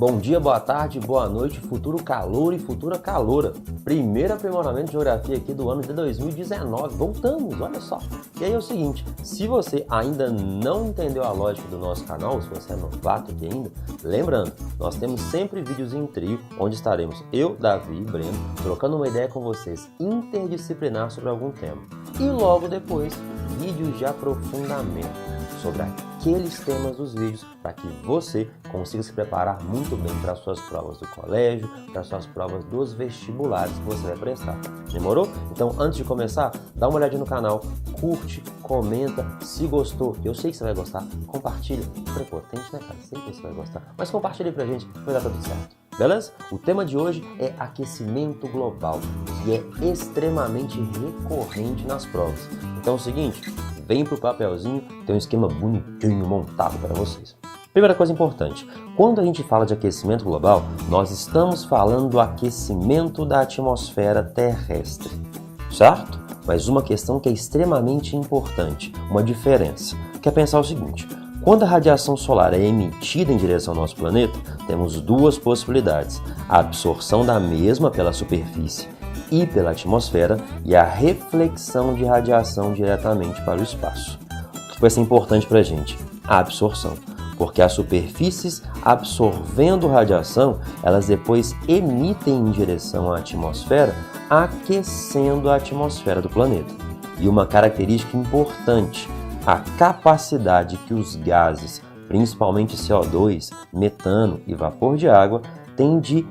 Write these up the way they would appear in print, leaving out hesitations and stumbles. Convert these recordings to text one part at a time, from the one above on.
Bom dia, boa tarde, boa noite, futuro calor e futura caloura. Primeiro aprimoramento de geografia aqui do ano de 2019. Voltamos, olha só. E aí é o seguinte, se você ainda não entendeu a lógica do nosso canal, se você é novato aqui ainda, lembrando, nós temos sempre vídeos em trio, onde estaremos eu, Davi e Breno, trocando uma ideia com vocês interdisciplinar sobre algum tema. E logo depois, vídeos de aprofundamento sobre aqueles temas dos vídeos para que você consiga se preparar muito bem para as suas provas do colégio, para as suas provas dos vestibulares que você vai prestar. Demorou? Então, antes de começar, dá uma olhadinha no canal, curte, comenta, se gostou, eu sei que você vai gostar, compartilha, é importante, né, cara? Sei que você vai gostar, mas compartilha aí pra gente, vai dar tudo certo. Beleza? O tema de hoje é aquecimento global, que é extremamente recorrente nas provas. Então é o seguinte, vem pro papelzinho, tem um esquema bonitinho montado para vocês. Primeira coisa importante, quando a gente fala de aquecimento global, nós estamos falando do aquecimento da atmosfera terrestre, certo? Mas uma questão que é extremamente importante, uma diferença, que é pensar o seguinte, quando a radiação solar é emitida em direção ao nosso planeta, temos duas possibilidades, a absorção da mesma pela superfície e pela atmosfera e a reflexão de radiação diretamente para o espaço. O que vai ser importante para a gente? A absorção, porque as superfícies absorvendo radiação, elas depois emitem em direção à atmosfera, aquecendo a atmosfera do planeta. E uma característica importante, a capacidade que os gases, principalmente CO2, metano e vapor de água, têm de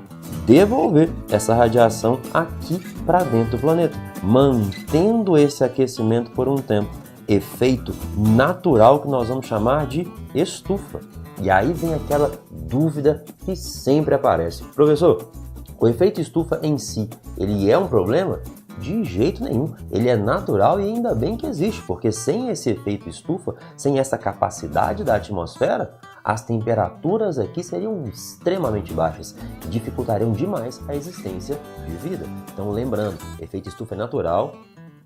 devolver essa radiação aqui para dentro do planeta, mantendo esse aquecimento por um tempo. Efeito natural que nós vamos chamar de estufa. E aí vem aquela dúvida que sempre aparece. Professor, o efeito estufa em si, ele é um problema? De jeito nenhum, ele é natural e ainda bem que existe, porque sem esse efeito estufa, sem essa capacidade da atmosfera, as temperaturas aqui seriam extremamente baixas e dificultariam demais a existência de vida. Então lembrando, efeito estufa é natural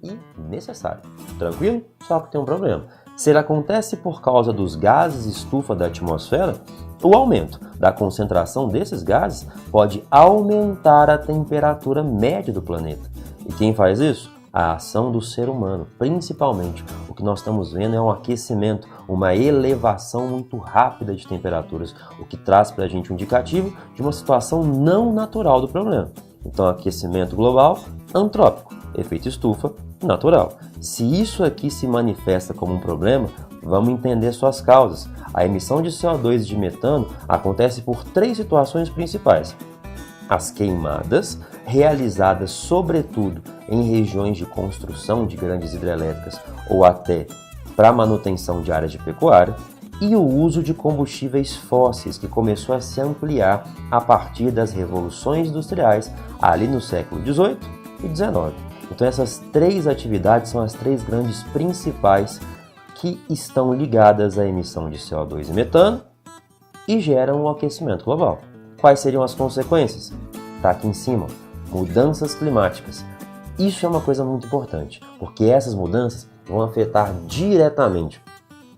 e necessário. Tranquilo? Só que tem um problema. Se ele acontece por causa dos gases estufa da atmosfera, o aumento da concentração desses gases pode aumentar a temperatura média do planeta. E quem faz isso? A ação do ser humano, principalmente. O que nós estamos vendo é um aquecimento, uma elevação muito rápida de temperaturas, o que traz para a gente um indicativo de uma situação não natural do problema. Então, aquecimento global, antrópico, efeito estufa, natural. Se isso aqui se manifesta como um problema, vamos entender suas causas. A emissão de CO2 e de metano acontece por três situações principais. As queimadas, realizadas sobretudo em regiões de construção de grandes hidrelétricas ou até para manutenção de áreas de pecuária, e o uso de combustíveis fósseis, que começou a se ampliar a partir das revoluções industriais ali no século XVIII e XIX. Então essas três atividades são as três grandes principais que estão ligadas à emissão de CO2 e metano e geram o aquecimento global. Quais seriam as consequências? Está aqui em cima, mudanças climáticas. Isso é uma coisa muito importante, porque essas mudanças vão afetar diretamente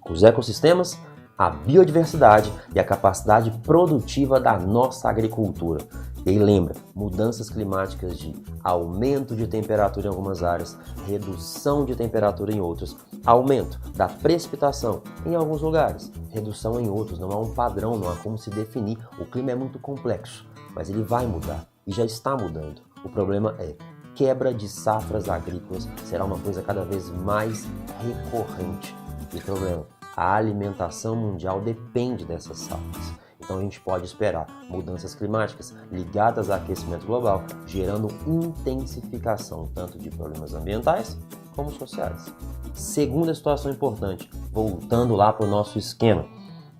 os ecossistemas, a biodiversidade e a capacidade produtiva da nossa agricultura. E aí lembra, mudanças climáticas de aumento de temperatura em algumas áreas, redução de temperatura em outras, aumento da precipitação em alguns lugares, redução em outros, não há um padrão, não há como se definir, o clima é muito complexo, mas ele vai mudar e já está mudando. O problema é quebra de safras agrícolas, será uma coisa cada vez mais recorrente. E o problema, a alimentação mundial depende dessas safras. Então a gente pode esperar mudanças climáticas ligadas ao aquecimento global, gerando intensificação tanto de problemas ambientais como sociais. Segunda situação importante, voltando lá para o nosso esquema,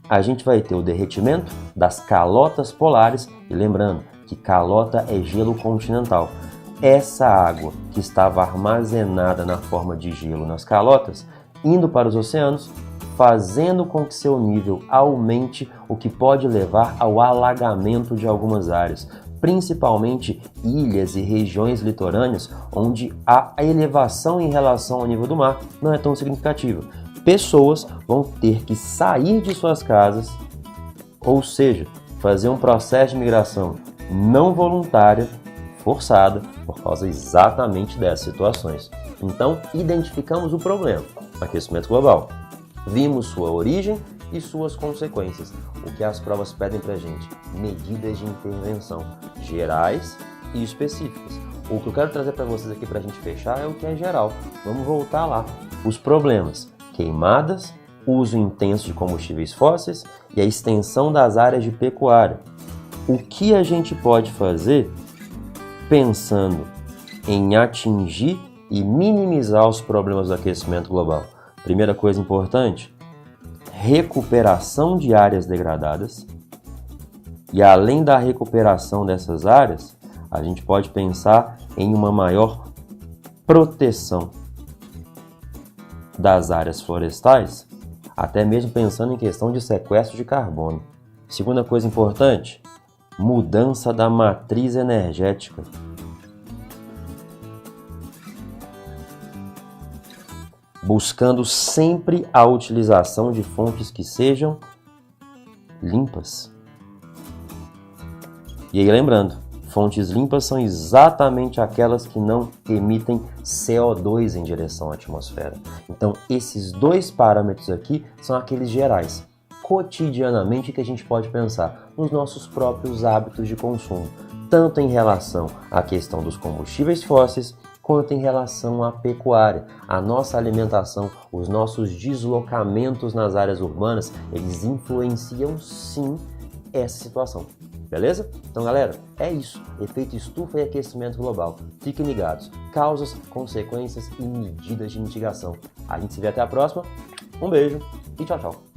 a gente vai ter o derretimento das calotas polares, e lembrando que calota é gelo continental. Essa água que estava armazenada na forma de gelo nas calotas, indo para os oceanos, fazendo com que seu nível aumente, o que pode levar ao alagamento de algumas áreas, principalmente ilhas e regiões litorâneas, onde a elevação em relação ao nível do mar não é tão significativa. Pessoas vão ter que sair de suas casas, ou seja, fazer um processo de migração não voluntária, forçada, por causa exatamente dessas situações. Então, identificamos o problema, aquecimento global. Vimos sua origem e suas consequências. O que as provas pedem para a gente? Medidas de intervenção gerais e específicas. O que eu quero trazer para vocês aqui para a gente fechar é o que é geral. Vamos voltar lá. Os problemas: queimadas, uso intenso de combustíveis fósseis e a extensão das áreas de pecuária. O que a gente pode fazer pensando em atingir e minimizar os problemas do aquecimento global? Primeira coisa importante: recuperação de áreas degradadas. E além da recuperação dessas áreas, a gente pode pensar em uma maior proteção das áreas florestais, até mesmo pensando em questão de sequestro de carbono. Segunda coisa importante: mudança da matriz energética. Buscando sempre a utilização de fontes que sejam limpas. E aí lembrando, fontes limpas são exatamente aquelas que não emitem CO2 em direção à atmosfera. Então, esses dois parâmetros aqui são aqueles gerais. Cotidianamente, que a gente pode pensar nos nossos próprios hábitos de consumo, tanto em relação à questão dos combustíveis fósseis, quanto em relação à pecuária. A nossa alimentação, os nossos deslocamentos nas áreas urbanas, eles influenciam sim essa situação. Beleza? Então, galera, é isso. Efeito estufa e aquecimento global. Fiquem ligados. Causas, consequências e medidas de mitigação. A gente se vê até a próxima. Um beijo e tchau, tchau.